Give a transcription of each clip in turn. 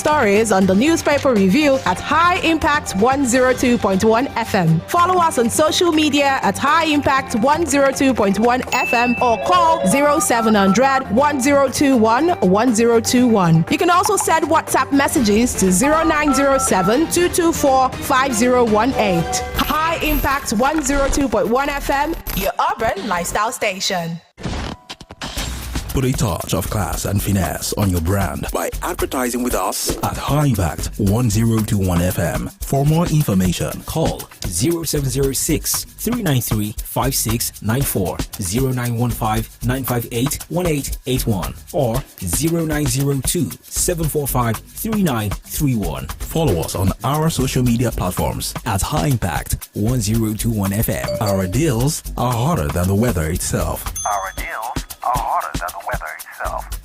stories on the newspaper review at High Impact 102.1 FM. Follow us on social media at High Impact 102.1 FM or call 0700 1021 1021. You can also send WhatsApp messages to 0907 224 5018. High Impact 102.1 FM, your urban lifestyle station. Put a touch of class and finesse on your brand by advertising with us at High Impact 1021 FM. For more information, call 0706 393 5694, 0915 958 1881, or 0902 745 3931. Follow us on our social media platforms at High Impact 1021 FM. Our deals are hotter than the weather itself. Our deals are hotter than the weather itself.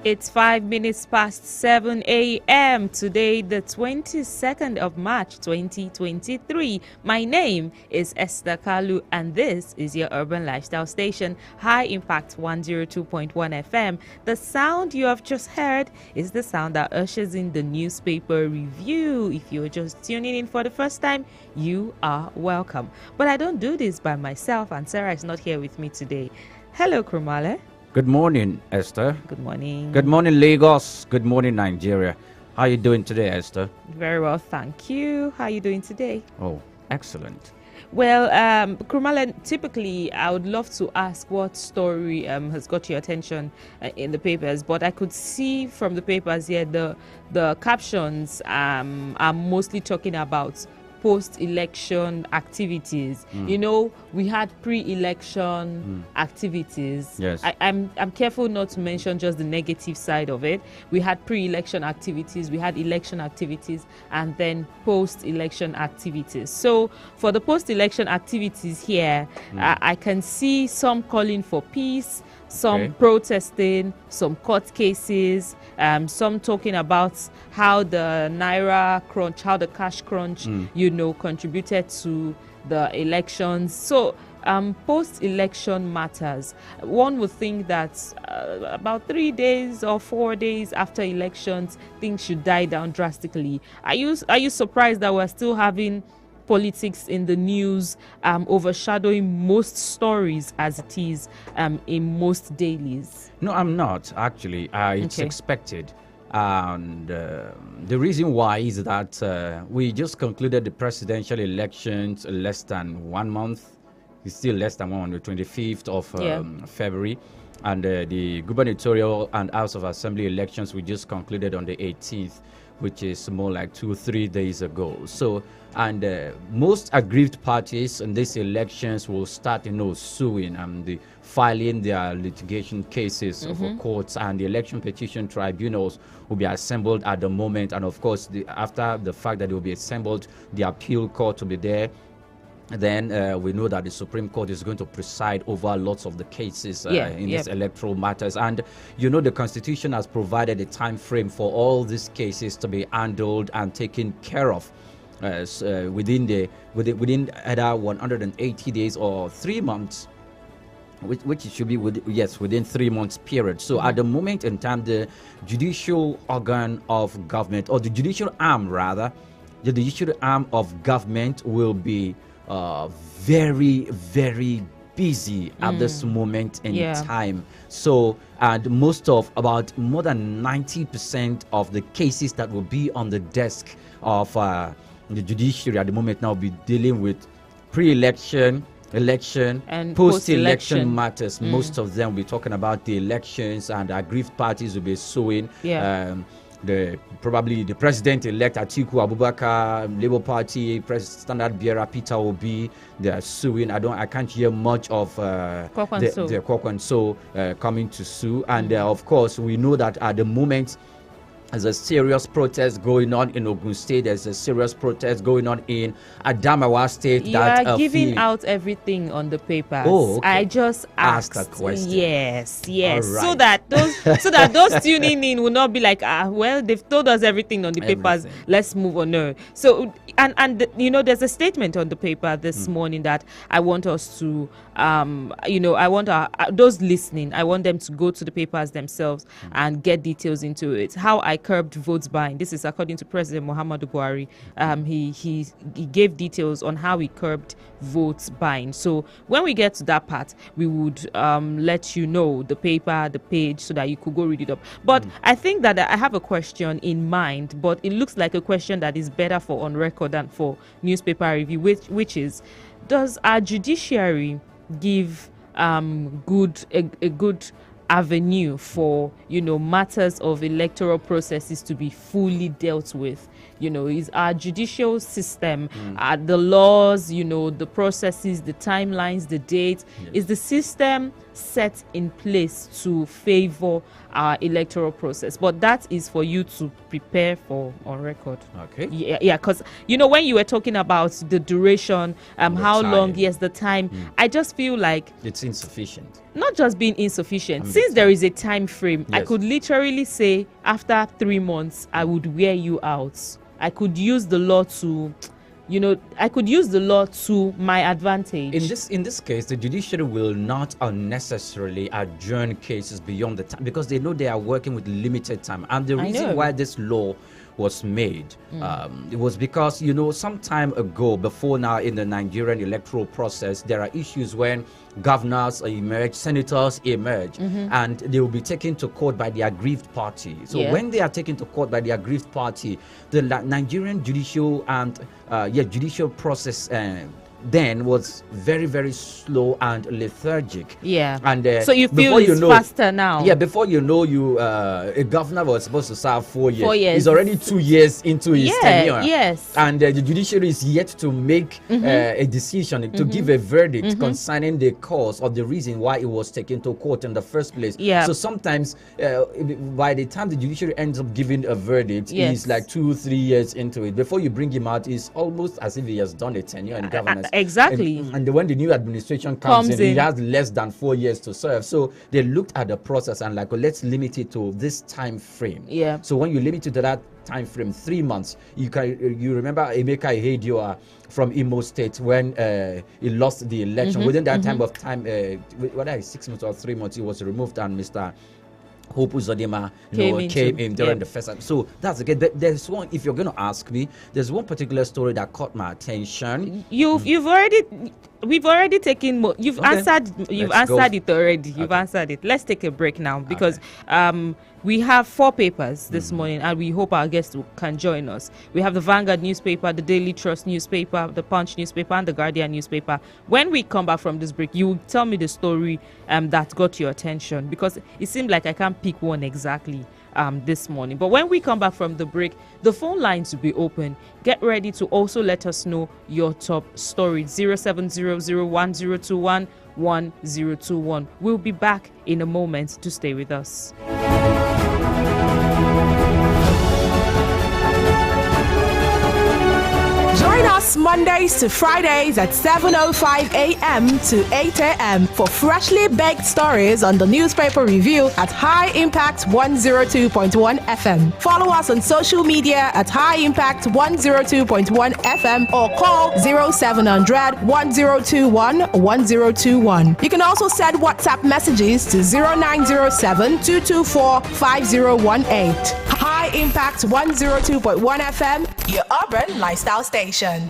It's 5 minutes past 7 a.m. Today, the 22nd of March, 2023. My name is Esther Kalu, and this is your urban lifestyle station, High Impact 102.1 FM. The sound you have just heard is the sound that ushers in the newspaper review. If you're just tuning in for the first time, you are welcome. But I don't do this by myself, and Sarah is not here with me today. Hello, Krumale. Good morning, Esther. Good morning. Good morning, Lagos. Good morning, Nigeria. How are you doing today, Esther? Very well, thank you. How are you doing today? Oh, excellent. Well, Krumale, typically I would love to ask what story has got your attention in the papers, but I could see from the papers here the captions are mostly talking about post-election activities. You know, we had pre-election activities. Yes. I'm careful not to mention just the negative side of it. We had pre-election activities, we had election activities, and then post-election activities. So for the post-election activities here, I can see some calling for peace, some protesting, some court cases, some talking about how the Naira crunch, how the cash crunch, contributed to the elections. So post-election matters. One would think that about 3 days or 4 days after elections, things should die down drastically. Are you surprised that we're still having politics in the news, overshadowing most stories as it is in most dailies? No, I'm not, actually. It's expected. And the reason why is that we just concluded the presidential elections less than 1 month. It's still less than 1 on the 25th of February. And the gubernatorial and House of Assembly elections we just concluded on the 18th, which is more like 2-3 days ago. So, and most aggrieved parties in these elections will start, suing and filing their litigation cases for courts, and the election petition tribunals will be assembled at the moment. And of course, after the fact that they will be assembled, the appeal court will be there. Then we know that the Supreme Court is going to preside over lots of the cases in these electoral matters. And, the Constitution has provided a time frame for all these cases to be handled and taken care of within either 180 days or 3 months, which it should be within 3 months period. So at the moment in time, the judicial organ of government, or the judicial arm rather, the judicial arm of government will be very, very busy at this moment in time. So, and about more than 90% of the cases that will be on the desk of the judiciary at the moment now will be dealing with pre-election, election, and post-election matters. Most of them will be talking about the elections, and aggrieved parties will be suing. Probably the president-elect Atiku Abubakar, Labour Party, Standard Bearer Peter Obi, they are suing. I can't hear much of the Kwakwanso coming to sue. And of course, we know that at the moment, There's a serious protest going on in Ogun State. There's a serious protest going on in Adamawa State. You are giving out everything on the papers. Oh, okay. I just asked a question. Yes. All right. So that those tuning in will not be like, well, they've told us everything on the papers. Let's move on. No. So there's a statement on the paper this morning that I want us to, I want those listening, I want them to go to the papers themselves and get details into it. How I curbed votes buying. This is according to President Muhammadu Buhari. He gave details on how he curbed votes buying. So when we get to that part, we would let you know the paper, the page, so that you could go read it up. But I think that I have a question in mind, but it looks like a question that is better for on record than for newspaper review, which is, does our judiciary give a good avenue for matters of electoral processes to be fully dealt with? Is our judicial system, the laws, the processes, the timelines, the dates, is the system set in place to favor our electoral process? But that is for you to prepare for on record. Okay. Yeah, because when you were talking about the duration, how long, the time, I just feel like it's insufficient. Not just being insufficient. Since there is a time frame, I could literally say after 3 months, I would wear you out. I could use the law to, my advantage. In this case, the judiciary will not unnecessarily adjourn cases beyond the time, because they know they are working with limited time. And the reason why this law was made, it was because, some time ago, before now, in the Nigerian electoral process, there are issues when governors emerge, senators emerge, and they will be taken to court by the aggrieved party. So when they are taken to court by the aggrieved party, the Nigerian judicial process then was very, very slow and lethargic. Yeah. And so you feel it's faster now. Yeah, before a governor was supposed to serve 4 years. 4 years. He's already 2 years into his tenure. Yes. And the judiciary is yet to make a decision, to give a verdict concerning the cause or the reason why it was taken to court in the first place. Yeah. So sometimes by the time the judiciary ends up giving a verdict, he's like 2-3 years into it. Before you bring him out, it's almost as if he has done a tenure in governance. Exactly. And when the new administration comes in, he has less than 4 years to serve. So they looked at the process and let's limit it to this time frame. Yeah. So when you limit it to that time frame, 3 months, you remember Emeka Ihedioa from Imo State when he lost the election. Within that time of time, whether it's 6 months or 3 months, he was removed, and Mr. Hope Uzodinma came in during the first time. So that's again. There's one. If you're going to ask me, there's one particular story that caught my attention. We've already taken. You've answered. You've answered it already. You've answered it. Let's take a break now because we have 4 papers this morning, and we hope our guests can join us. We have the Vanguard newspaper, the Daily Trust newspaper, the Punch newspaper, and the Guardian newspaper. When we come back from this break, you will tell me the story that got your attention, because it seemed like I can't pick one exactly this morning. But when we come back from the break, the phone lines will be open. Get ready to also let us know your top story. 070010211021. We'll be back in a moment. To stay with us. Join us Mondays to Fridays at 7:05 a.m. to 8 a.m. for freshly baked stories on the newspaper review at High Impact 102.1 FM. Follow us on social media at High Impact 102.1 FM or call 0700 1021 1021. You can also send WhatsApp messages to 0907 224 5018. High Impact 102.1 FM, your urban lifestyle station.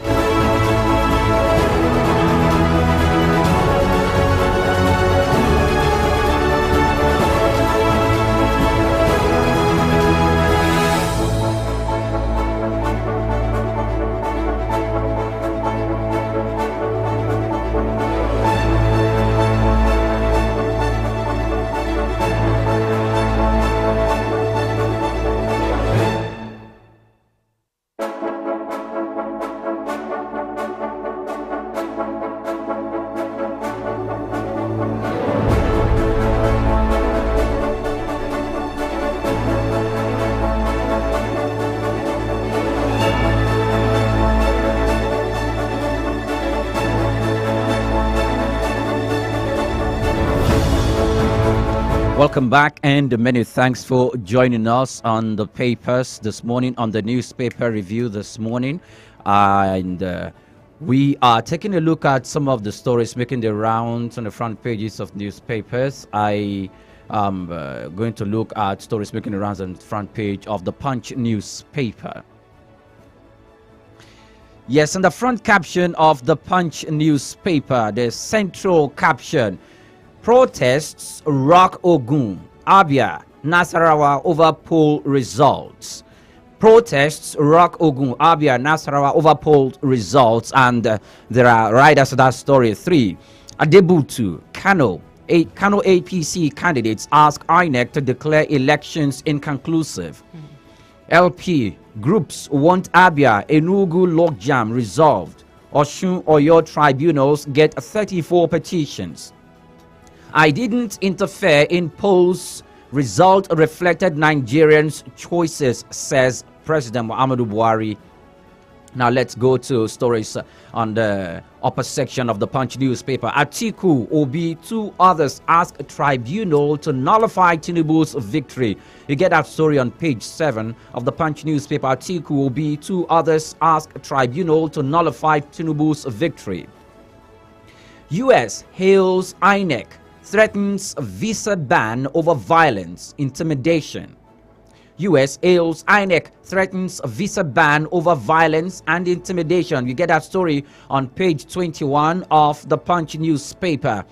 Welcome back, and many thanks for joining us on the papers this morning, on the newspaper review this morning. We are taking a look at some of the stories making the rounds on the front pages of newspapers. I am going to look at stories making the rounds on the front page of the Punch newspaper. Yes, on the front caption of the Punch newspaper, the central caption: protests rock Ogun, Abia, Nasarawa over poll results. Protests rock Ogun, Abia, Nasarawa over poll results. And there are riders of that story. 3. Adebutu, Kano APC candidates ask INEC to declare elections inconclusive. LP groups want Abia, Enugu logjam resolved. Osun Oyo tribunals get 34 petitions. I didn't interfere in polls. Result reflected Nigerians' choices, says President Muhammadu Buhari. Now let's go to stories on the upper section of the Punch newspaper. Atiku, Obi, 2 others ask a tribunal to nullify Tinubu's victory. You get that story on page 7 of the Punch newspaper. Atiku, Obi, 2 others ask a tribunal to nullify Tinubu's victory. U.S. hails INEC, threatens visa ban over violence, intimidation. U.S. hails INEC, threatens visa ban over violence and intimidation. You get that story on page 21 of the Punch newspaper.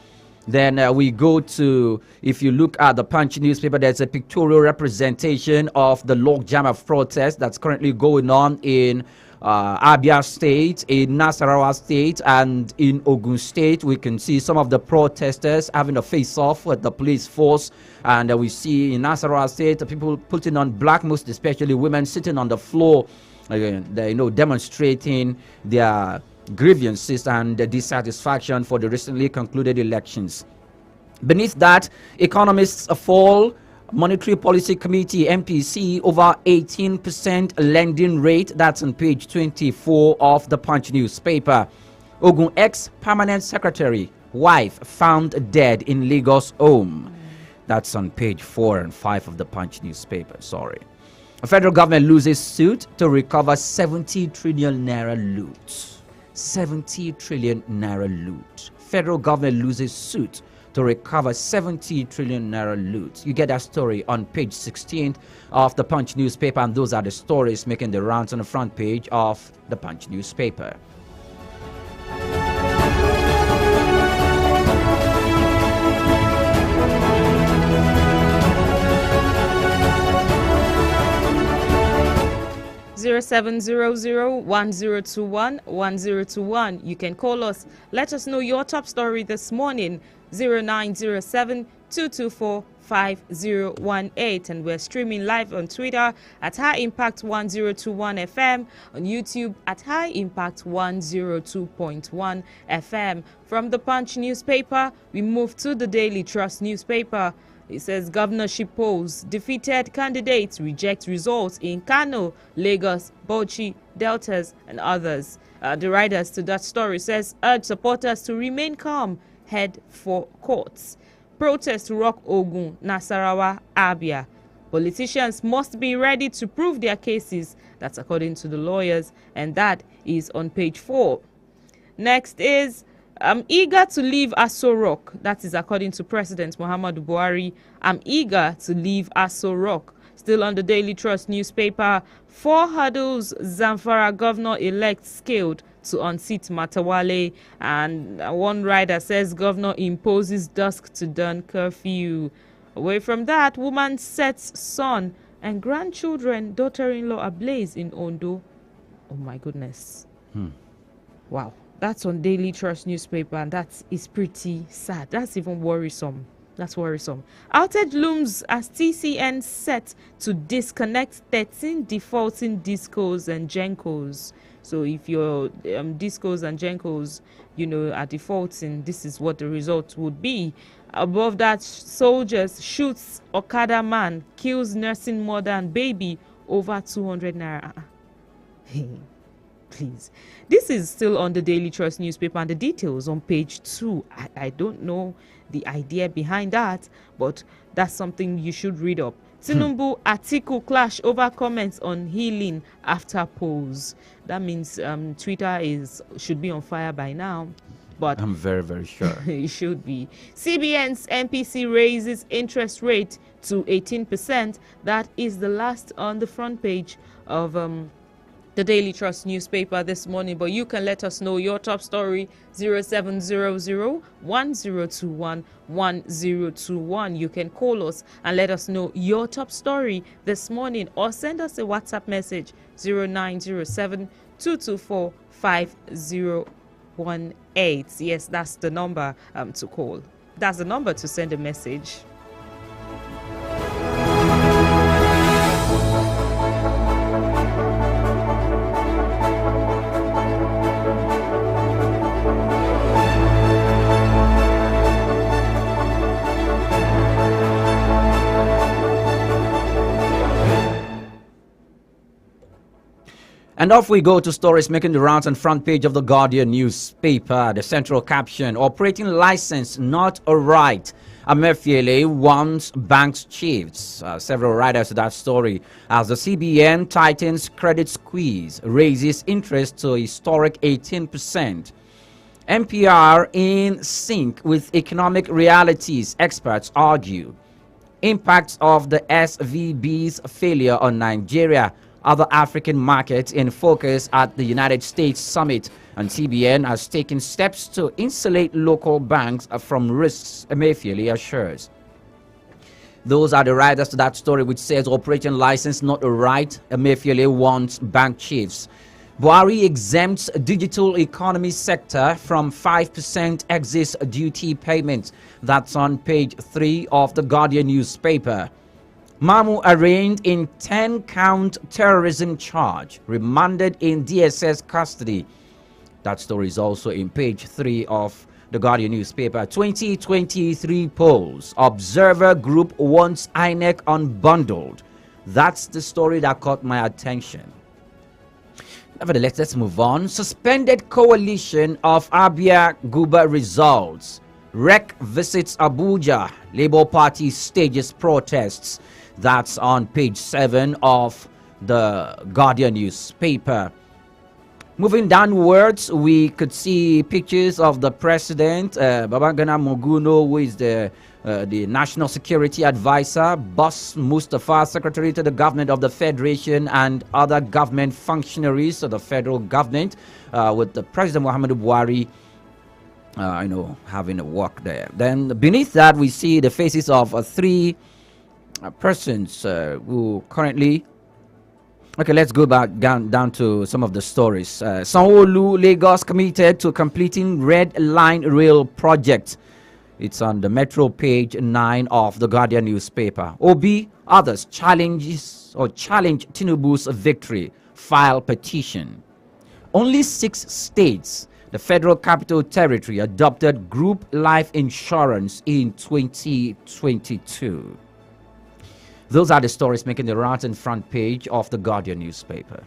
Then we go to, if you look at the Punch newspaper, there's a pictorial representation of the logjam of protest that's currently going on in Abia State, in Nasarawa State, and in Ogun State. We can see some of the protesters having a face-off with the police force, and we see in Nasarawa State the people putting on black, most especially women sitting on the floor, demonstrating their grievances and the dissatisfaction for the recently concluded elections. Beneath that, economists fall. Monetary Policy Committee MPC over 18% lending rate. That's on page 24 of the Punch newspaper. Ogun ex-permanent secretary wife found dead in Lagos home. That's on page 4 and 5 of the Punch newspaper. Sorry. The federal government loses suit to recover 70 trillion naira loot. 70 trillion naira loot. Federal government loses suit to recover 70 trillion naira loot. You get that story on page 16 of the Punch newspaper, and those are the stories making the rounds on the front page of the Punch newspaper. Zero 1021 You can call us. Let us know your top story this morning. 0907-224-5018, and we're streaming live on Twitter at High Impact 1021 FM, on YouTube at High Impact 102.1 FM. From the Punch newspaper, we move to the Daily Trust newspaper. It says governorship polls, defeated candidates reject results in Kano, Lagos, Bauchi, Deltas, and others. The writers to that story says urge supporters to remain calm, head for courts. Protests rock Ogun, Nasarawa, Abia. Politicians must be ready to prove their cases. That's according to the lawyers, and that is on page 4. Next is I'm eager to leave Aso Rock. That is according to President Muhammadu Buhari. I'm eager to leave Aso Rock. Still on the Daily Trust newspaper, 4 hurdles Zamfara governor-elect scaled to unseat Matawale. And one writer says governor imposes dusk to dawn curfew. Away from that, woman sets son and grandchildren, daughter-in-law ablaze in Ondo. Oh my goodness. Wow. That's on Daily Trust newspaper, and that is pretty sad. That's even worrisome. That's worrisome. Outage looms as TCN set to disconnect 13 defaulting discos and gencos. So if your discos and gencos, are defaulting, this is what the result would be. Above that, soldiers shoots Okada man, kills nursing mother and baby, over 200 naira. please. This is still on the Daily Trust newspaper, and the details on page 2. I don't know the idea behind that, but that's something you should read up. Tinubu Atiku clash over comments on healing after polls. That means Twitter should be on fire by now. But I'm very, very sure. it should be. CBN's MPC raises interest rate to 18%. That is the last on the front page of the Daily Trust newspaper this morning. But you can let us know your top story, 0700-1021-1021. You can call us and let us know your top story this morning, or send us a WhatsApp message, 0907-224-5018. Yes, that's the number to call. That's the number to send a message. And off we go to stories making the rounds on front page of the Guardian newspaper. The central caption, operating license not a right. Emefiele wants banks chiefs. Several writers to that story. As the CBN tightens credit squeeze, raises interest to historic 18%. NPR in sync with economic realities, experts argue. Impacts of the SVB's failure on Nigeria. Other African markets in focus at the United States summit, and CBN has taken steps to insulate local banks from risks, Emefiele assures. Those are the writers to that story, which says operating license not a right. Emefiele wants bank chiefs. Buhari exempts digital economy sector from 5% excise duty payments. That's on page 3 of the Guardian newspaper. Mamu arraigned in 10-count terrorism charge, remanded in DSS custody. That story is also in page 3 of the Guardian newspaper. 2023 polls. Observer group wants INEC unbundled. That's the story that caught my attention. Nevertheless, let's move on. Suspended coalition of Abia Guba results. REC visits Abuja. Labour Party stages protests. That's on page 7 of the Guardian newspaper. Moving downwards, we could see pictures of the president, Babagana Moguno, who is the National Security Advisor, Boss Mustafa, Secretary to the Government of the Federation, and other government functionaries of the federal government, with the President Muhammadu Buhari, having a walk there. Then beneath that, we see the faces of 3 persons who currently... Okay, let's go back down to some of the stories. Sanwo-Olu, Lagos committed to completing Red Line Rail project. It's on the Metro page 9 of the Guardian newspaper. Obi, others challenge Tinubu's victory. File petition. Only 6 states, the Federal Capital Territory, adopted group life insurance in 2022. Those are the stories making the rounds in front page of the Guardian newspaper.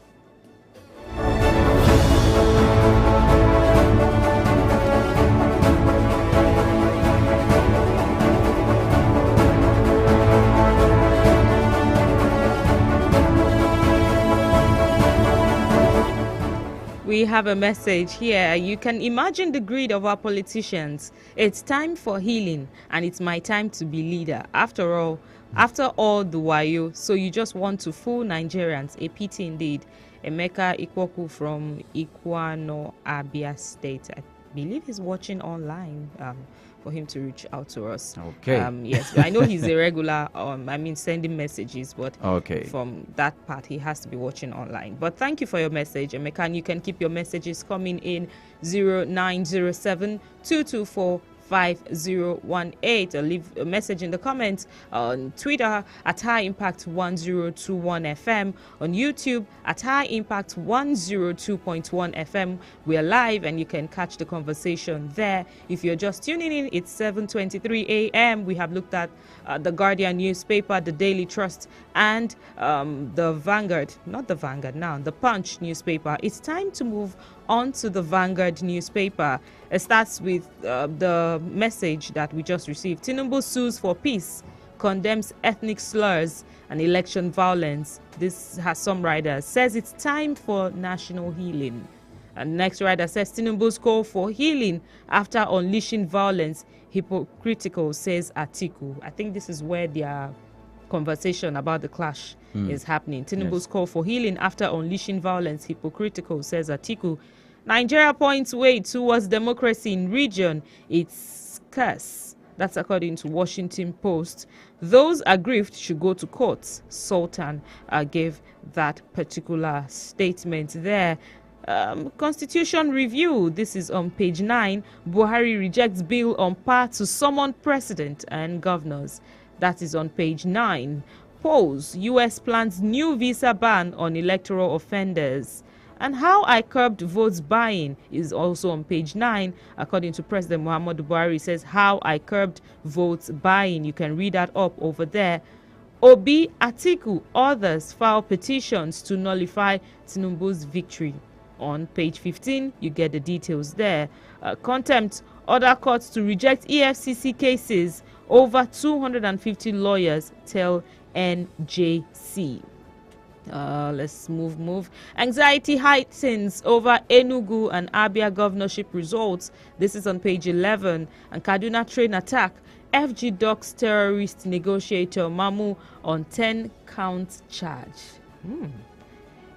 We have a message here. You can imagine the greed of our politicians. It's time for healing, and it's my time to be leader. After all the wayo, so you just want to fool Nigerians. A pity indeed. Emeka Ikwoku from Ikwano, Abia State. I believe he's watching online. For him to reach out to us. Okay. Yes, I know he's a regular. Sending messages, but okay. From that part, he has to be watching online. But thank you for your message, Emeka. You can keep your messages coming in 0907 224 5018, or leave a message in the comments on Twitter at High Impact 1021 FM, on YouTube at High Impact 102.1 FM. We are live and you can catch the conversation there. If you're just tuning in, it's 7:23 a.m. We have looked at the Guardian newspaper, the Daily Trust, and the Vanguard, not the Vanguard now, the Punch newspaper. It's time to move on to the Vanguard newspaper. It starts with the message that we just received. Tinubu sues for peace, condemns ethnic slurs and election violence. This has some writers. Says it's time for national healing. And next writer says Tinubu's call for healing after unleashing violence hypocritical, says Atiku. I think this is where their conversation about the clash is happening. Tinubu's call for healing after unleashing violence hypocritical, says Atiku. Nigeria points way towards democracy in region. It's scarce. That's according to Washington Post. Those aggrieved should go to court. Sultan gave that particular statement there. Constitution review. This is on page 9. Buhari rejects bill on par to summon president and governors. That is on page 9. Polls. U.S. plans new visa ban on electoral offenders. And how I curbed votes buying is also on page 9. According to President Muhammadu Buhari, says how I curbed votes buying. You can read that up over there. Obi, Atiku, others file petitions to nullify Tinubu's victory. On page 15, you get the details there. Contempt, other courts to reject EFCC cases. Over 250 lawyers tell NJC. Let's move. Anxiety heightens over Enugu and Abia governorship results. This is on page 11. And Kaduna train attack. FG docks terrorist negotiator Mamu on 10-count charge.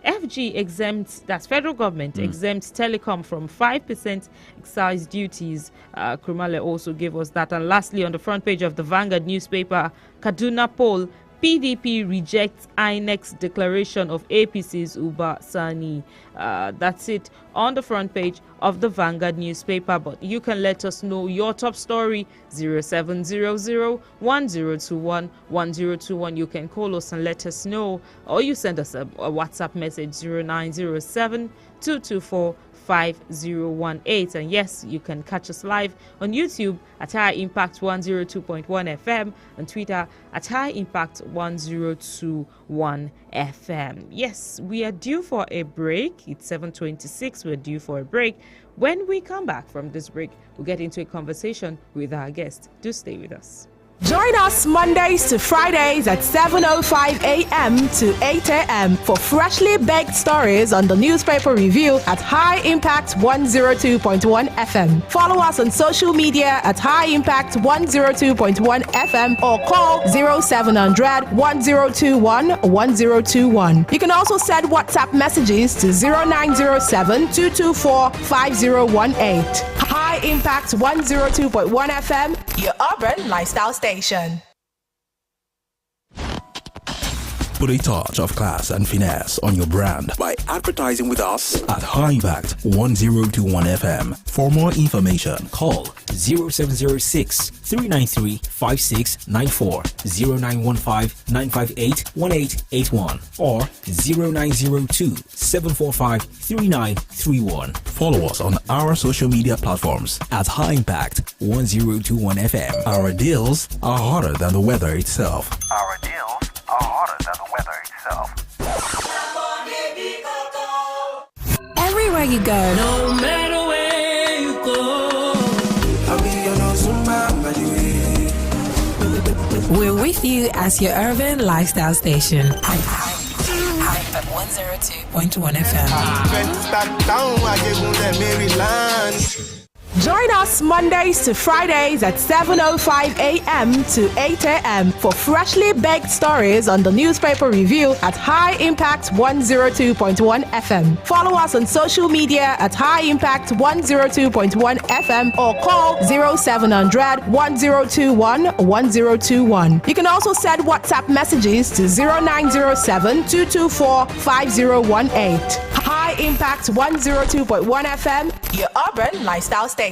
FG exempts, that's federal government, exempts telecom from 5% excise duties. Krumale also gave us that. And lastly, on the front page of the Vanguard newspaper, Kaduna poll, PDP rejects INEC's declaration of APC's Uba Sani. That's it on the front page of the Vanguard newspaper. But you can let us know your top story, 0700-1021-1021. You can call us and let us know, or you send us a WhatsApp message, 0907-224-5018. And yes, you can catch us live on YouTube at High Impact 102.1 FM and Twitter at High Impact 1021 FM. Yes, we are due for a break. It's 7:26. We're due for a break. When we come back from this break, we'll get into a conversation with our guest. Do stay with us. Join us Mondays to Fridays at 7:05 a.m. to 8 a.m. for freshly baked stories on the newspaper review at High Impact 102.1 FM. Follow us on social media at High Impact 102.1 FM or call 0700 1021 1021. You can also send WhatsApp messages to 0907 224 5018. High Impact 102.1 FM, your urban lifestyle station. Put a touch of class and finesse on your brand by advertising with us at High Impact 1021 FM. For more information, call 0706 393 5694, 0915 958 1881, or 0902 745 3931. Follow us on our social media platforms at High Impact 1021 FM. Our deals are hotter than the weather itself. Our deals are hotter than the weather itself. Everywhere you go, no matter where you go, I'll be your we're with you as your urban lifestyle station. High at 102.1 FM. Join us Mondays to Fridays at 7:05 a.m. to 8 a.m. for freshly baked stories on the newspaper review at High Impact 102.1 FM. Follow us on social media at High Impact 102.1 FM or call 0700 1021 1021. You can also send WhatsApp messages to 0907 224 5018. High Impact 102.1 FM, your urban lifestyle station.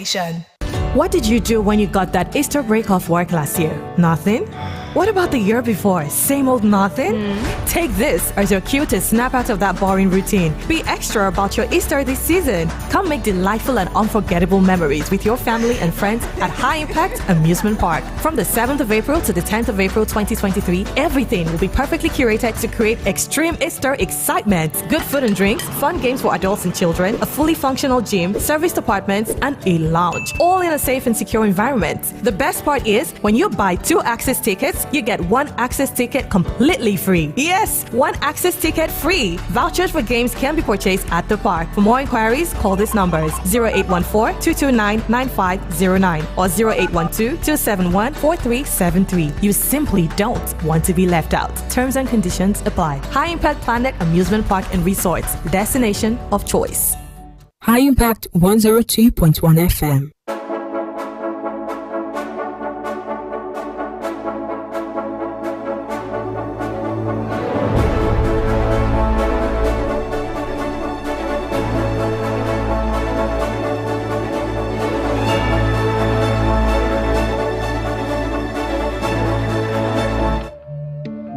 What did you do when you got that Easter break off work last year? Nothing? What about the year before? Same old nothing? Take this as your cue to snap out of that boring routine. Be extra about your Easter this season. Come make delightful and unforgettable memories with your family and friends at High Impact Amusement Park. From the 7th of April to the 10th of April 2023, everything will be perfectly curated to create extreme Easter excitement. Good food and drinks, fun games for adults and children, a fully functional gym, service departments, and a lounge. All in a safe and secure environment. The best part is, when you buy 2 access tickets, you get 1 access ticket completely free. Yes, 1 access ticket free. Vouchers for games can be purchased at the park. For more inquiries, call these numbers 0814-229-9509 or 0812-271-4373. You simply don't want to be left out. Terms and conditions apply. High Impact Planet Amusement Park and Resorts, destination of choice. High Impact 102.1 FM.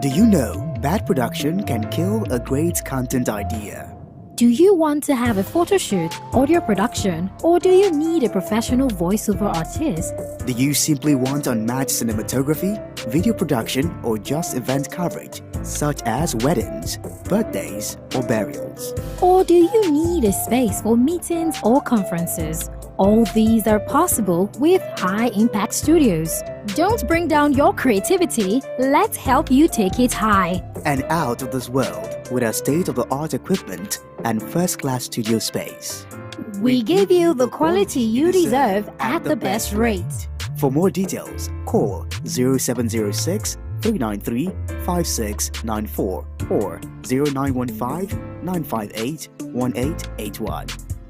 Do you know bad production can kill a great content idea? Do you want to have a photo shoot, audio production, or do you need a professional voiceover artist? Do you simply want unmatched cinematography, video production, or just event coverage, such as weddings, birthdays, or burials? Or do you need a space for meetings or conferences? All these are possible with High Impact Studios. Don't bring down your creativity, let's help you take it high. And out of this world with our state-of-the-art equipment and first-class studio space. We give you the quality you deserve at the best rate. For more details, call 0706 393 5694 or 0915 958 1881.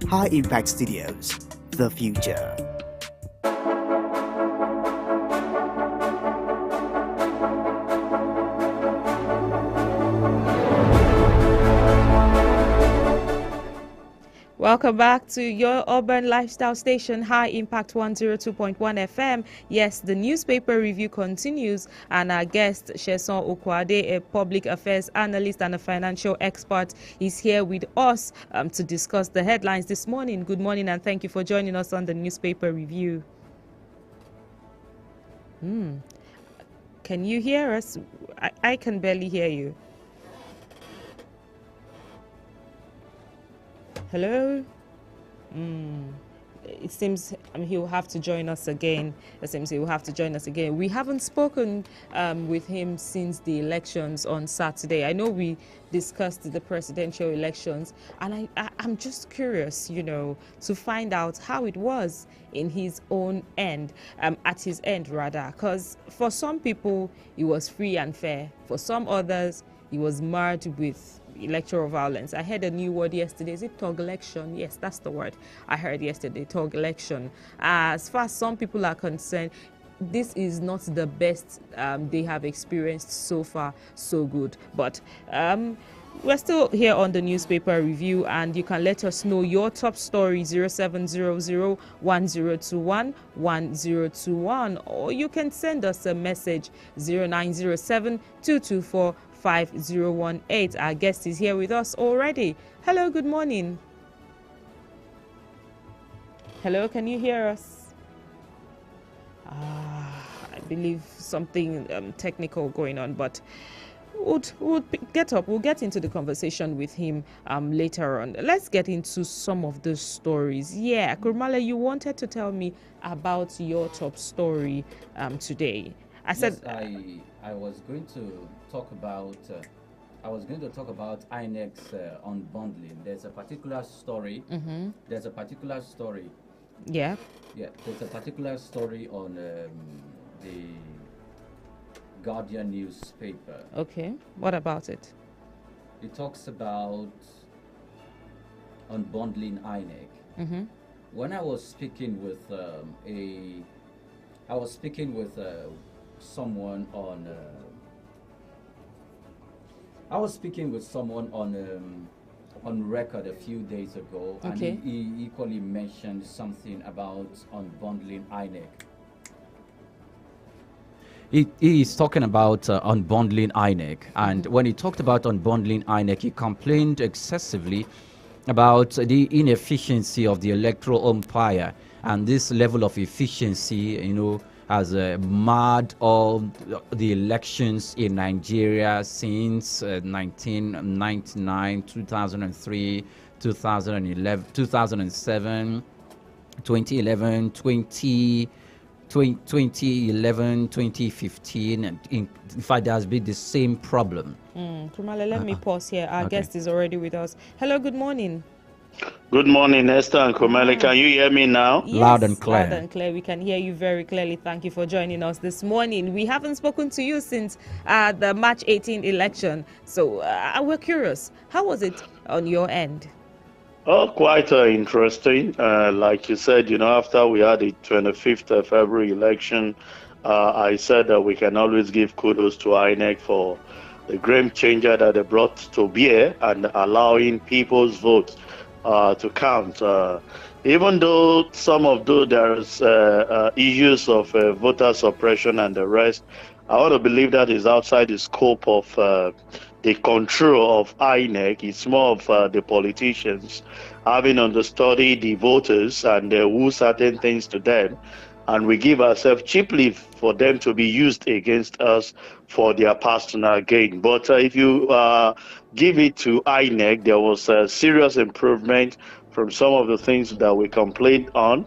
High Impact Studios, the future. Welcome back to your urban lifestyle station, High Impact 102.1 FM. Yes, the newspaper review continues, and our guest, Sheson Okwade, a public affairs analyst and a financial expert, is here with us to discuss the headlines this morning. Good morning, and thank you for joining us on the newspaper review. Can you hear us? I can barely hear you. Hello? It seems he'll have to join us again. It seems he'll have to join us again. We haven't spoken with him since the elections on Saturday. I know we discussed the presidential elections, and I'm just curious, to find out how it was in his own end, at his end rather, because for some people it was free and fair. For some others, it was marred with electoral violence. I heard a new word yesterday. Is it thug election? Yes, that's the word I heard yesterday, thug election. As far as some people are concerned, this is not the best they have experienced so far. So good. But we're still here on the newspaper review, and you can let us know your top story 0700 1021 1021, or you can send us a message 0907 224 5018. Our guest is here with us already. Hello, good morning. Hello, can you hear us? I believe something technical going on, but we'll get up. We'll get into the conversation with him later on. Let's get into some of the stories. Yeah, Kurmala, you wanted to tell me about your top story today. I was going to talk about INEC's unbundling. There's a particular story. There's a particular story. Yeah. Yeah. There's a particular story on the Guardian newspaper. Okay. What about it? It talks about unbundling INEC. When I was speaking with someone on on record a few days ago, and Okay. he equally mentioned something about unbundling INEC. He is talking about unbundling INEC, and when he talked about unbundling INEC, he complained excessively about the inefficiency of the electoral umpire, and this level of efficiency, has marred all the elections in Nigeria since 1999, 2003, 2011, 2007, 2011, 2011, 2015, and in fact, there has been the same problem. Kumale, let me pause here. Our Okay. guest is already with us. Hello, good morning. Good morning, Esther and Komele. Can you hear me now? Loud and clear. Loud and clear. We can hear you very clearly. Thank you for joining us this morning. We haven't spoken to you since the March 18 election. So we're curious. How was it on your end? Oh, quite interesting. Like you said, after we had the 25th of February election, I said that we can always give kudos to INEC for the game changer that they brought to bear and allowing people's votes to count. Even though some of there's issues of voter suppression and the rest, I want to believe that is outside the scope of the control of INEC. It's more of the politicians having understudied the voters and who certain things to them, and we give ourselves cheaply for them to be used against us for their personal gain. But if you give it to INEC, there was a serious improvement from some of the things that we complained on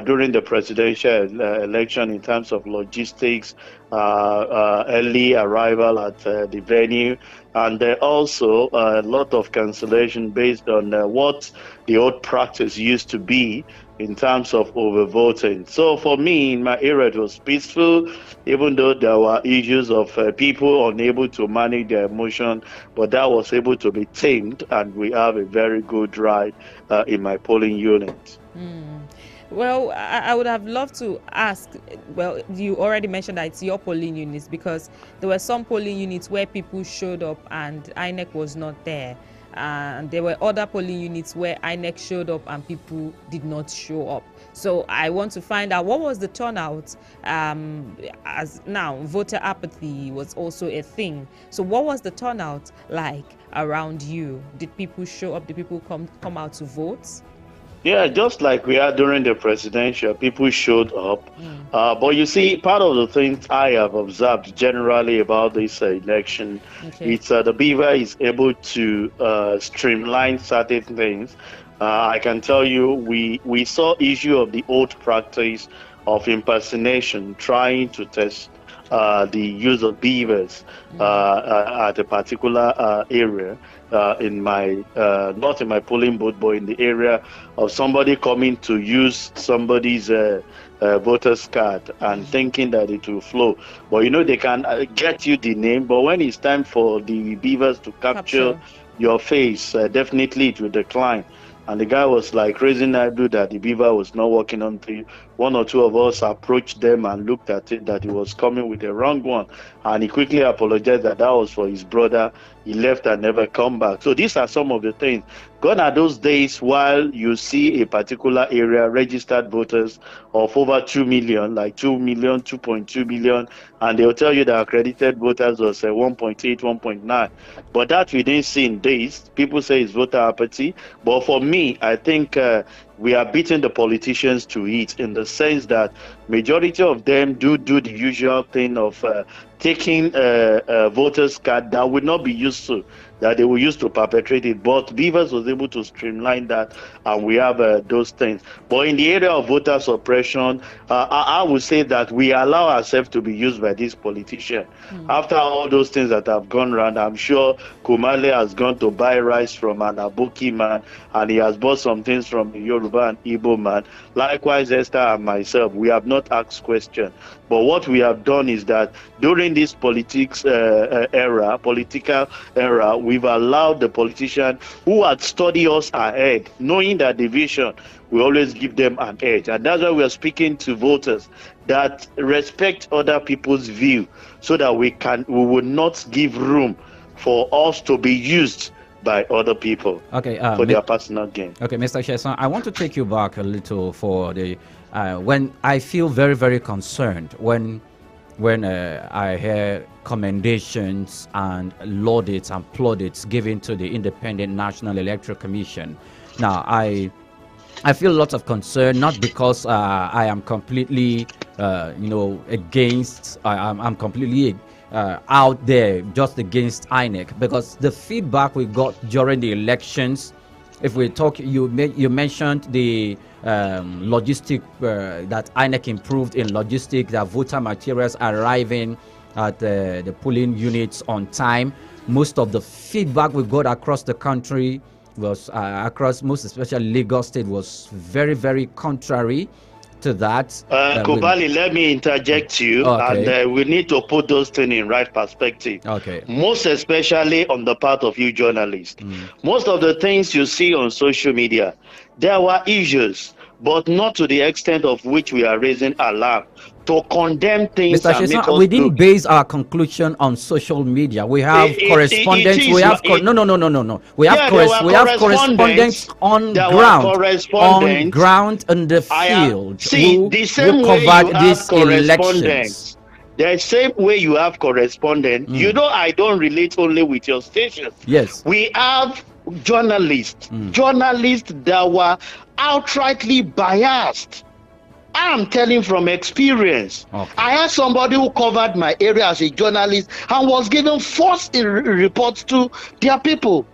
during the presidential election in terms of logistics, early arrival at the venue, and also a lot of cancellation based on what the old practice used to be in terms of overvoting. So for me, in my area, it was peaceful, even though there were issues of people unable to manage their emotion, but that was able to be tamed, and we have a very good ride in my polling unit. Well, I would have loved to ask, well, you already mentioned that it's your polling units, because there were some polling units where people showed up and INEC was not there. And there were other polling units where INEC showed up and people did not show up. So I want to find out, what was the turnout? As now, voter apathy was also a thing. So what was the turnout like around you? Did people show up? Did people come out to vote? Yeah, just like we had during the presidential, people showed up. But you see, part of the things I have observed generally about this election, it's the Beaver is able to streamline certain things. I can tell you, we saw issue of the old practice of impersonation, trying to test the use of beavers at a particular area. In my not in my polling booth, but in the area of somebody coming to use somebody's voter's card and thinking that it will flow. But they can get you the name, but when it's time for the beavers to capture your face, definitely it will decline. And the guy was like raising eyebrow that the beaver was not working until one or two of us approached them and looked at it, that he was coming with the wrong one. And he quickly apologized that was for his brother. He left and never come back. So these are some of the things. Gone are those days while you see a particular area registered voters of over 2 million, like 2 million, 2.2 million, and they'll tell you that accredited voters was 1.8, 1.9. But that we didn't see in days. People say it's voter apathy. But for me, I think we are beating the politicians to it, in the sense that majority of them do the usual thing of taking a voter's card that would not be useful, that they will use to perpetrate it. But Beavers was able to streamline that, and we have those things. But in the area of voter suppression, I would say that we allow ourselves to be used by these politicians. After all those things that have gone around, I'm sure Kumale has gone to buy rice from an Aboki man, and he has bought some things from the Yoruba and Igbo man. Likewise, Esther and myself, we have not asked questions. But what we have done is that during this political era, we've allowed the politician who had studied us ahead, knowing that the vision, we always give them an edge. And that's why we are speaking to voters that respect other people's view, so that we will not give room for us to be used by other people for their personal gain. Okay, Mr. Sheson, I want to take you back a little for the when I feel very, very concerned when I hear commendations and laudits and plaudits given to the Independent National Electoral Commission. Now, I feel lots of concern, not because I am completely, against. I'm completely out there just against INEC, because the feedback we got during the elections. If we talk, you mentioned the logistic that INEC improved in logistic, that voter materials arriving at the polling units on time. Most of the feedback we got across the country was across most, especially Lagos State, was very, very contrary to that. Kubali, let me interject you, and we need to put those things in right perspective. Okay. Most especially on the part of you journalists. Most of the things you see on social media, there were issues, but not to the extent of which we are raising alarm to condemn things. Mr. Sheson, we didn't base our conclusion on social media. We have correspondence. We have no. We have correspondence on ground, on the field. The same way you have correspondence. The same way you have correspondence. You know, I don't relate only with your station. Yes. We have journalists that were outrightly biased. I'm telling from experience. I had somebody who covered my area as a journalist and was giving false reports to their people.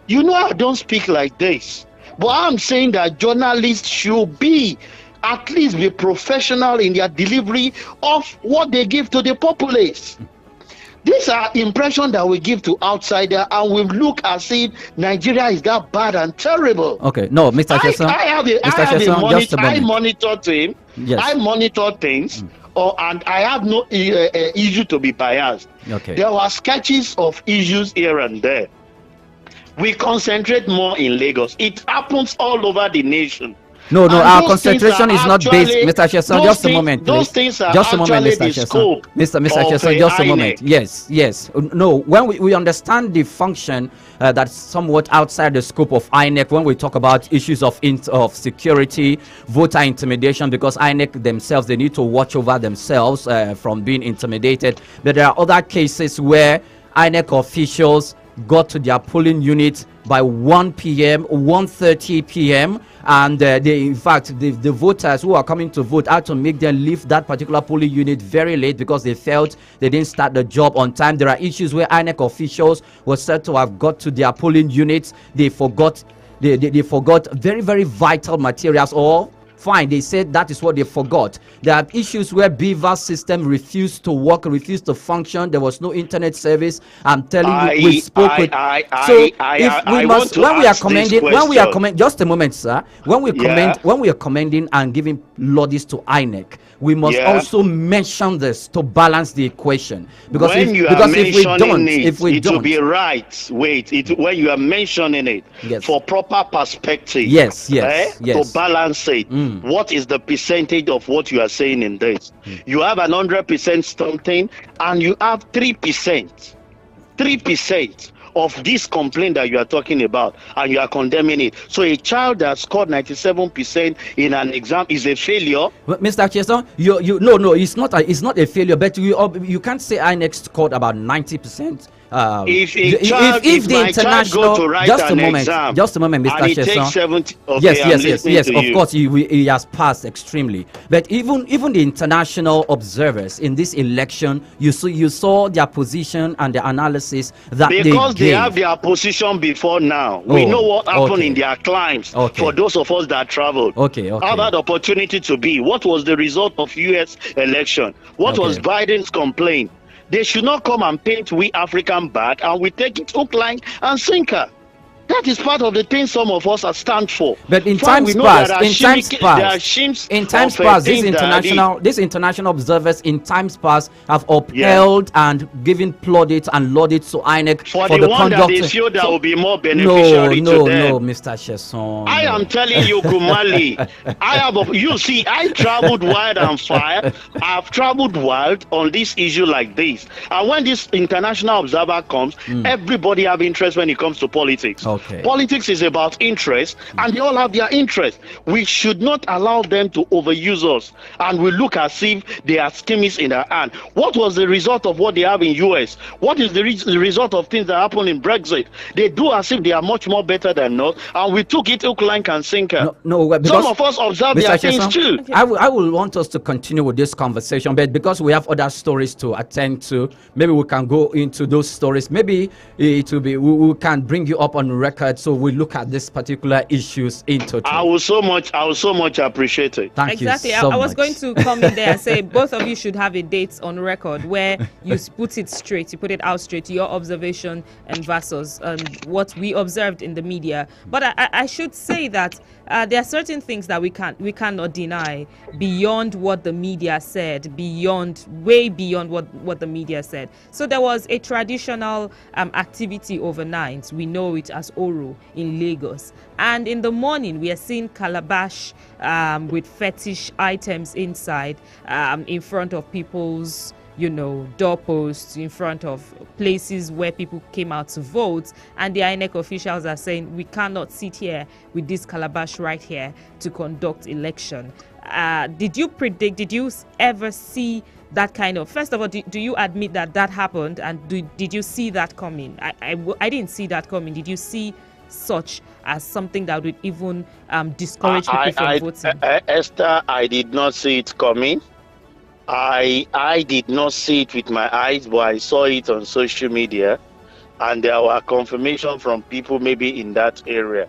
You know, I don't speak like this, but I'm saying that journalists should at least be professional in their delivery of what they give to the populace. These are impressions that we give to outsiders, and we look as if Nigeria is that bad and terrible. Okay, no, Mr. Sheson. I monitor him. Yes. I monitor things, and I have no issue to be biased. Okay. There were sketches of issues here and there. We concentrate more in Lagos. It happens all over the nation. No, our concentration is not based, Mr. Sheson. Just a moment, those things are just a moment, Mr. Sheson. Mr. Sheson, just a moment. Yes. No, when we understand the function that's somewhat outside the scope of INEC, when we talk about issues of security, voter intimidation, because INEC themselves, they need to watch over themselves from being intimidated. But there are other cases where INEC officials got to their polling units by 1 p.m., 1:30 p.m., and in fact, the voters who are coming to vote had to make them leave that particular polling unit very late because they felt they didn't start the job on time. There are issues where INEC officials were said to have got to their polling units. They forgot very, very vital materials, or fine, they said that is what they forgot. There are issues where Beaver system refused to work, refused to function. There was no internet service. I'm telling you, we spoke with. When we are commending, just a moment, sir. When we are commending and giving laudits to INEC, we must also mention this to balance the equation. Because if we don't, it will be right. When you are mentioning it for proper perspective, yes, to balance it. What is the percentage of what you are saying in this? You have 100% something, and you have 3%. 3% of this complaint that you are talking about, and you are condemning it. So a child that scored 97% in an exam is a failure. But Mr. Sheson, no, it's not a failure. But you can't say INEC scored about 90%. If the international, just a moment, Mr. Sheson. Yes. Of course, he has passed extremely. But even the international observers in this election, you saw their position and the analysis that they have their position before now. We know what happened in their climbs. For those of us that traveled, how that opportunity to be? What was the result of U.S. election? What was Biden's complaint? They should not come and paint we African bad, and we take it hook, line, and sinker. That is part of the thing some of us are stand for. But in times past, these international observers in times past have upheld and given plaudits and laudits to INEC for the one conduct. That they feel that will be more beneficiary to them. No, Mr. Chesson. I am telling you, Kumali. I traveled wide and far. I've traveled wild on this issue like this. And when this international observer comes, everybody have interest when it comes to politics. Okay. Politics is about interest, and they all have their interest. We should not allow them to overuse us, and we look as if they are skimmies in their hand. What was the result of what they have in US? What is the result of things that happen in Brexit? They do as if they are much more better than us, and we took it hook, line, and sinker. Some of us observe their things too. I will want us to continue with this conversation, but because we have other stories to attend to, maybe we can go into those stories. Maybe it will be we can bring you up on record. So we look at these particular issues in total. I will so much appreciate it. Thank you so I was going to come in there and say both of you should have a date on record where you put it straight, you put it out straight, your observation and versus what we observed in the media. But I should say that there are certain things that we cannot deny beyond what the media said, way beyond what the media said. So there was a traditional activity overnight. We know it as Oro in Lagos, and in the morning we are seeing calabash with fetish items inside, in front of people's doorposts, in front of places where people came out to vote, and the INEC officials are saying we cannot sit here with this calabash right here to conduct election. Did you ever see that kind of, first of all, do you admit that happened, and did you see that coming? I didn't see that coming. Did you see such as something that would even discourage people from voting? Esther, I did not see it coming. I did not see it with my eyes, but I saw it on social media, and there were confirmation from people maybe in that area.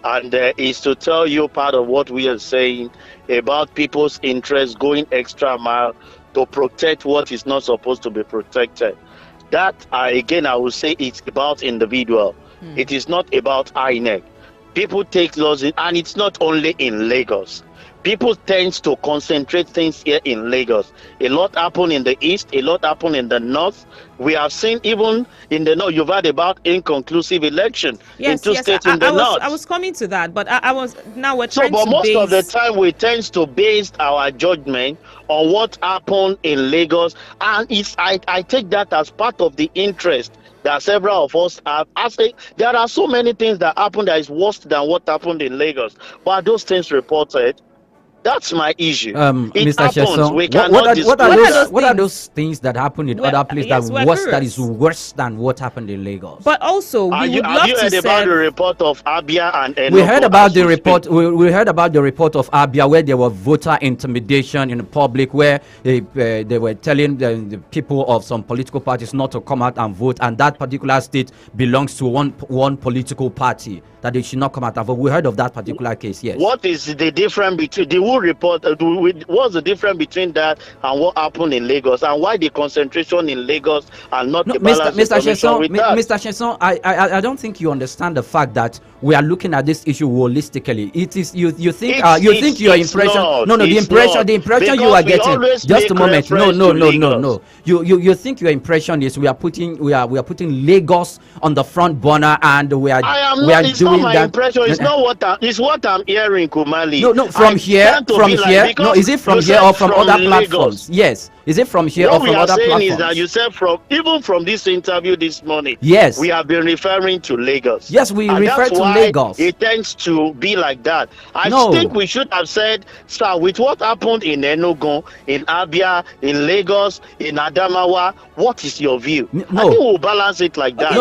And is to tell you part of what we are saying about people's interest going extra mile to protect what is not supposed to be protected. That, I will say it's about individual. It is not about INEC. People take laws in, and it's not only in Lagos. People tend to concentrate things here in Lagos. A lot happen in the east, a lot happen in the north. We have seen even in the north, you've heard about inconclusive election in two states in the north. I was coming to that, but most of the time we tend to base our judgment on what happened in Lagos, and I take that as part of the interest that several of us have. I say there are so many things that happen that is worse than what happened in Lagos, but those things reported. That's my issue. Mr. Chesson, what are those things that happen in other places that is worse than what happened in Lagos? But also, have you heard about the report of Abia and Enugu? We heard about the report. We heard about the report of Abia, where there was voter intimidation in the public, where they were telling the people of some political parties not to come out and vote, and that particular state belongs to one political party, that they should not come out and vote. We heard of that particular case. Yes. What is the difference between the report? What's the difference between that and what happened in Lagos, and why the concentration in Lagos and not the balance Mr. Chesson, I don't think you understand the fact that we are looking at this issue holistically. It is the impression you are getting. Just a moment. No. You think your impression is we are putting Lagos on the front burner, and we are it's not my impression. It's not what I'm hearing, Kumali. No, from here. No, is it from here or from other platforms? Yes. Is it from here or from other platforms? What we are saying is that you said even from this interview this morning. Yes. We have been referring to Lagos. Yes, we refer to Lagos. It tends to be like that. I think we should have said, sir, with what happened in Enugu, in Abia, in Lagos, in Adamawa, what is your view? No. I think we'll balance it like that.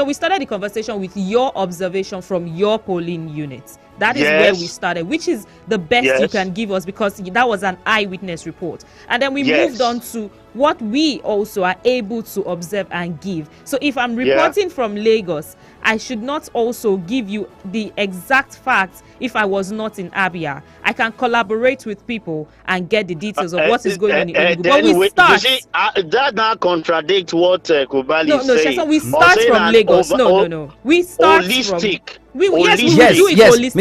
We started the conversation with your observation from your polling units. That is where we started, which is the best you can give us, because that was an eyewitness report. And then we moved on to what we also are able to observe and give. So if I'm reporting from Lagos, I should not also give you the exact facts if I was not in Abia. I can collaborate with people and get the details of what is going on in Enugu. But we start. You see, that now contradicts what Kubali is saying. No, we start from Lagos. No. We start holistic. from... We do it holistically.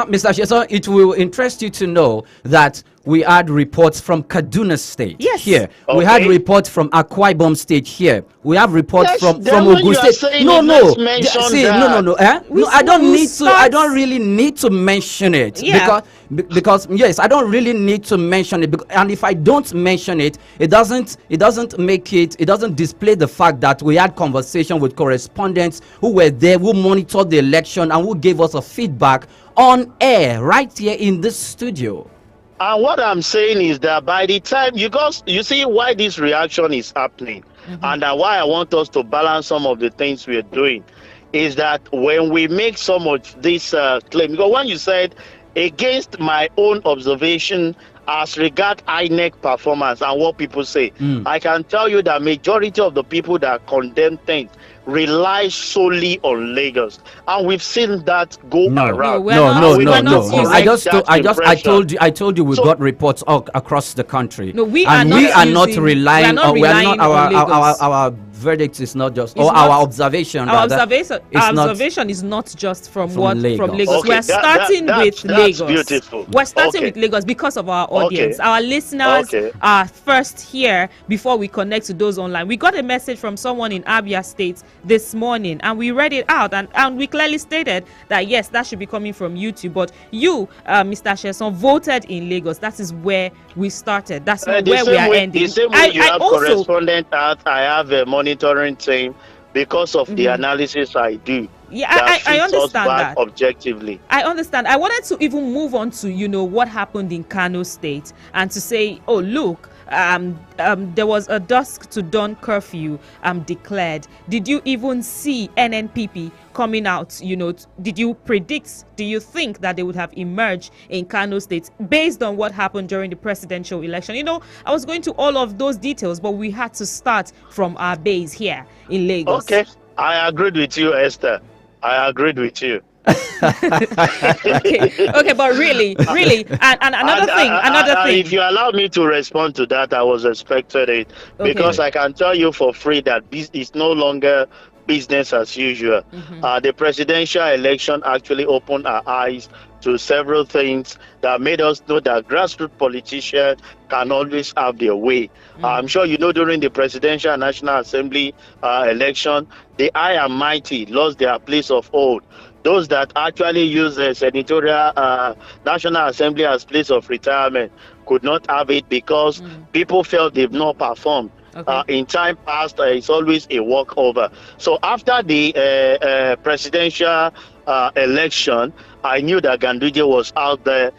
Mr. Sheson, it will interest you to know that we had reports from Kaduna State here. Okay. We had reports from Akwa Ibom State here. We have reports from Ogun State. No. I don't really need to mention it because yes, I don't really need to mention it. And if I don't mention it, it doesn't display the fact that we had conversation with correspondents who were there, who monitored the election and who gave us a feedback on air right here in this studio. And what I'm saying is that by the time you see why this reaction is happening, and why I want us to balance some of the things we are doing, is that when we make some of this claim, because when you said against my own observation as regard INEC performance and what people say, I can tell you that majority of the people that condemn things rely solely on Lagos, and we've seen that go around. I told you we got reports all across the country. No, we are not relying on our verdict is not just our observation. Our observation is not just from Lagos. Okay, we're starting with Lagos. Beautiful. We're starting with Lagos because of our audience. Our listeners are first here before we connect to those online. We got a message from someone in Abia State this morning, and we read it out, and we clearly stated that yes, that should be coming from YouTube. But you, Mr. Sheson, voted in Lagos. That is where we started. That's where we are ending. The same way you have correspondent out, I have a monitoring team because of the analysis I do. Yeah, I understand that objectively. I understand. I wanted to even move on to what happened in Kano State and to say, oh look, there was a dusk to dawn curfew declared. Did you even see NNPP coming out? Did you predict? Do you think that they would have emerged in Kano State based on what happened during the presidential election? I was going to all of those details, but we had to start from our base here in Lagos. Okay, I agreed with you, Esther. I agreed with you. okay, but really, and another thing. If you allow me to respond to that, I was expecting it because I can tell you for free that it's no longer business as usual. The presidential election actually opened our eyes to several things that made us know that grassroots politicians can always have their way. I'm sure during the presidential and National Assembly election, the high and mighty lost their place of hold. Those that actually use the senatorial National Assembly as place of retirement could not have it because people felt they've not performed. In time past, it's always a walkover. So after the presidential election, I knew that Ganduje was out there,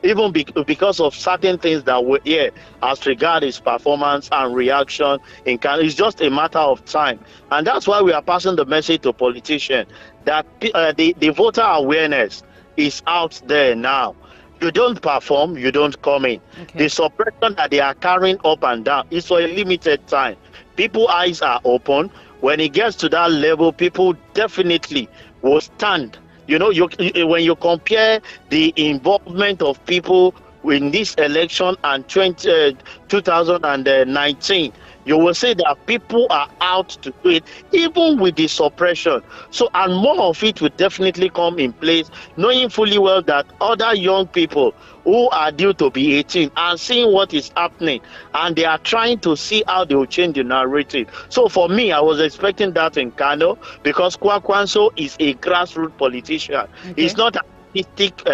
even because of certain things that were here as regard his performance and reaction in Canada. It's just a matter of time. And that's why we are passing the message to politicians that the voter awareness is out there now. You don't perform, you don't come in. The suppression that they are carrying up and down is for a limited time. People's eyes are open. When it gets to that level, people definitely will stand. When you compare the involvement of people in this election and 2019, you will see that people are out to do it, even with the suppression. So, and more of it will definitely come in place, knowing fully well that other young people who are due to be 18 are seeing what is happening, and they are trying to see how they will change the narrative. So for me, I was expecting that in Kano, because Kwakwanso is a grassroots politician. He's not a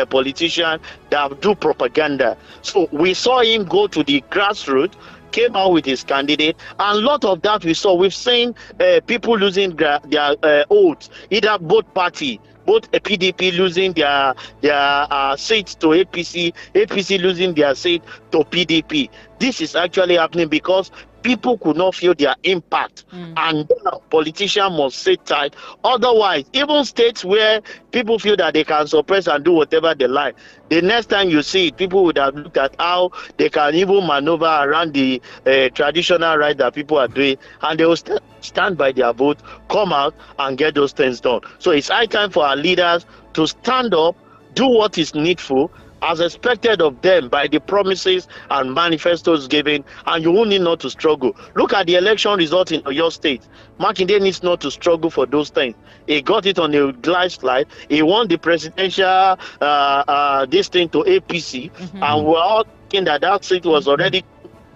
politician that do propaganda. So we saw him go to the grassroots, came out with his candidate, and a lot of that we've seen people losing their votes, either both party, both PDP losing their seats to APC, APC losing their seat to PDP. this is actually happening because people could not feel their impact, and politicians must sit tight. Otherwise, even states where people feel that they can suppress and do whatever they like, the next time you see it, people would have looked at how they can even maneuver around the traditional right that people are doing, and they will stand by their vote, come out and get those things done. So it's high time for our leaders to stand up, do what is needful, as expected of them by the promises and manifestos given, and you won't need not to struggle. Look at the election result in your state. Makinde needs not to struggle for those things. He got it on a glide slide. He won the presidential this thing to APC, and we're all thinking that seat was already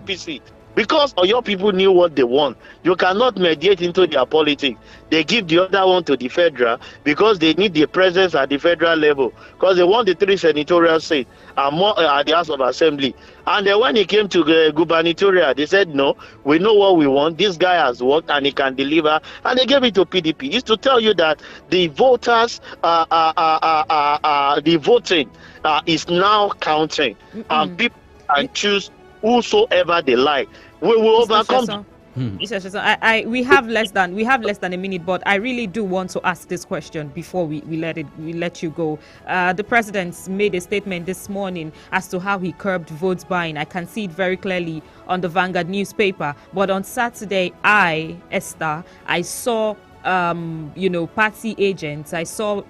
APC. Because your people knew what they want. You cannot mediate into their politics. They give the other one to the federal because they need the presence at the federal level. Because they want the 3 senatorial seats and more at the House of Assembly. And then when it came to the gubernatorial, they said, no, we know what we want. This guy has worked and he can deliver. And they gave it to PDP. It's to tell you that the voters, the voting is now counting. And people can choose whosoever they like. We will overcome. We have less than a minute, but I really do want to ask this question before we let you go. The president made a statement this morning as to how he curbed vote buying. I can see it very clearly on the Vanguard newspaper. But on Saturday, Esther, I saw party agents, I saw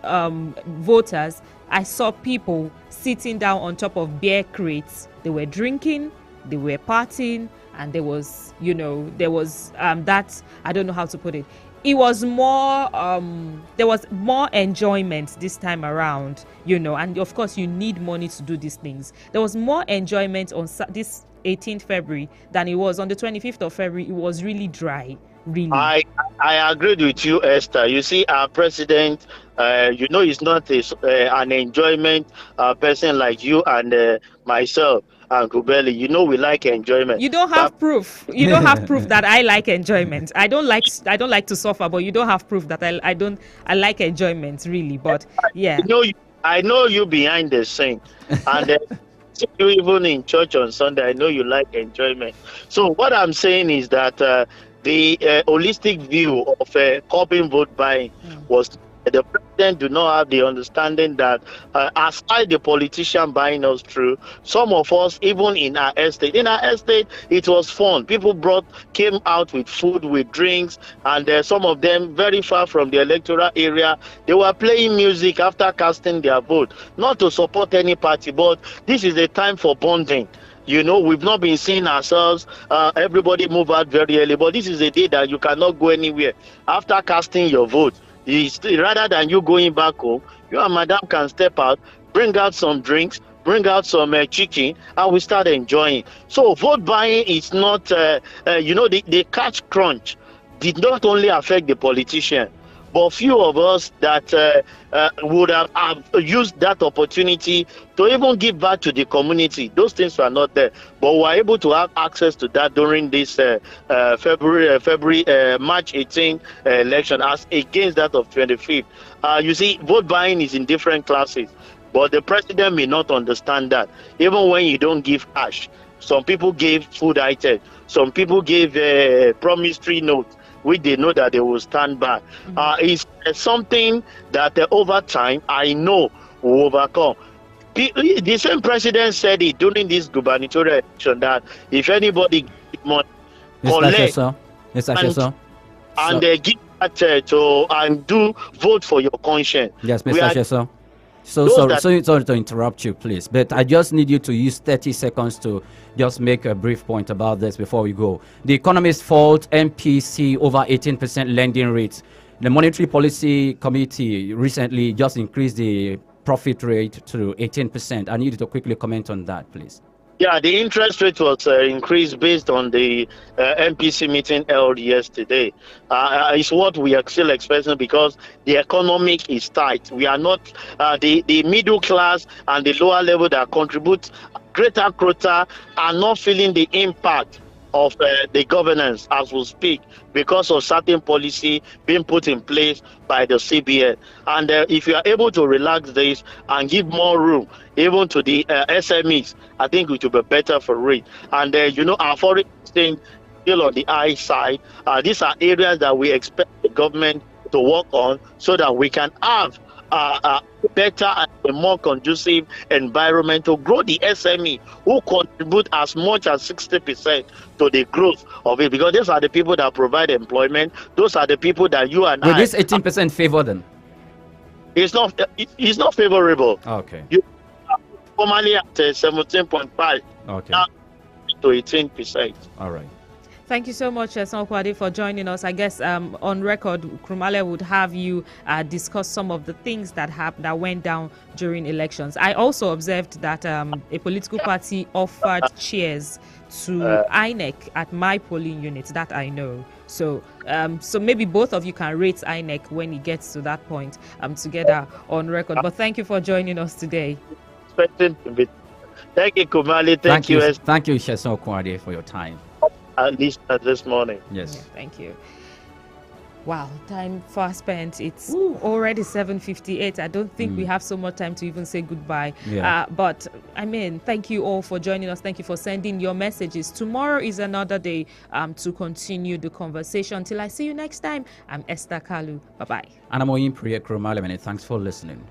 voters, I saw people sitting down on top of beer crates. They were drinking, they were partying, and there was that, I don't know how to put it. It was more, there was more enjoyment this time around, and of course you need money to do these things. There was more enjoyment on this 18th February than it was on the 25th of February. It was really dry. Really. I agreed with you, Esther. You see, our president, he's not an enjoyment person like you and myself. And Kubeli, we like enjoyment. You don't have proof. You don't have proof that I like enjoyment. I don't like to suffer, but you don't have proof that I like enjoyment, really. But yeah. I know you behind the scene. And you even in church on Sunday, I know you like enjoyment. So what I'm saying is that the holistic view of curbing vote buying was the president do not have the understanding that aside the politician buying us through, some of us, even in our estate, it was fun. People came out with food, with drinks, and some of them very far from the electoral area, they were playing music after casting their vote, not to support any party, but this is a time for bonding. We've not been seeing ourselves, everybody move out very early, but this is a day that you cannot go anywhere after casting your vote. Rather than you going back home, you and madam can step out, bring out some drinks, bring out some chicken, and we start enjoying. So vote buying is not, the cash crunch did not only affect the politician, but few of us that would have used that opportunity to even give back to the community. Those things were not there, but we were able to have access to that during this March 18 election as against that of 25th. You see, vote buying is in different classes, but the president may not understand that. Even when you don't give cash, some people gave food items, some people gave promissory notes, which they know that they will stand by. It's something that over time, I know will overcome. The same president said it during this gubernatorial election that if anybody give money, collect and give that to and do vote for your conscience. Yes, Mr. Sheso. So sorry to interrupt you, please, but I just need you to use 30 seconds to just make a brief point about this before we go. The Economist fault MPC over 18% lending rates. The Monetary Policy Committee recently just increased the profit rate to 18%. I need you to quickly comment on that, please. Yeah, the interest rate was increased based on the MPC meeting held yesterday. It's what we are still expecting because the economic is tight. We are not, the middle class and the lower level that contribute greater quota are not feeling the impact of the governance as we speak because of certain policy being put in place by the CBN. And if you are able to relax this and give more room even to the SMEs, I think it will be better for it. And our foreign exchange still on the high side. These are areas that we expect the government to work on so that we can have a better and a more conducive environment to grow the SME, who contribute as much as 60% to the growth of it, because those are the people that provide employment. Those are the people that you and Will this 18% favor them? It's not favorable. Okay. You formally at 17.5. Okay. Now to 18%. All right. Thank you so much, Seun Kwade, for joining us. I guess on record, Krumale would have you discuss some of the things that went down during elections. I also observed that a political party offered chairs to INEC at my polling unit, that I know. So maybe both of you can rate INEC when it gets to that point together on record. But thank you for joining us today. Thank you, Kumali. Thank you, Seun Kwade, for your time. At least this morning. Yes. Yeah, thank you. Wow, time fast spent. It's already 7:58. I don't think we have so much time to even say goodbye. Yeah. But I mean, thank you all for joining us. Thank you for sending your messages. Tomorrow is another day to continue the conversation. Until I see you next time, I'm Esther Kalu. Bye-bye. And I'm Oyin Priya Krumale. Thanks for listening.